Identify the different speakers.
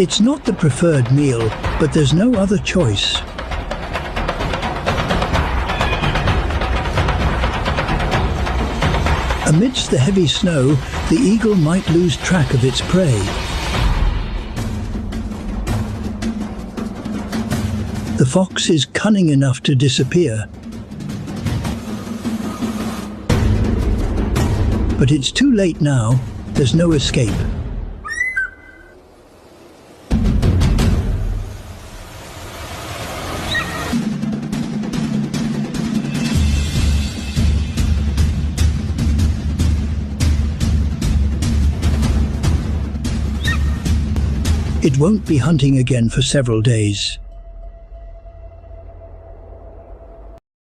Speaker 1: It's not the preferred meal, but there's no other choice. Amidst the heavy snow, the eagle might lose track of its prey. The fox is cunning enough to disappear. But it's too late now. There's no escape. It won't be hunting again for several days.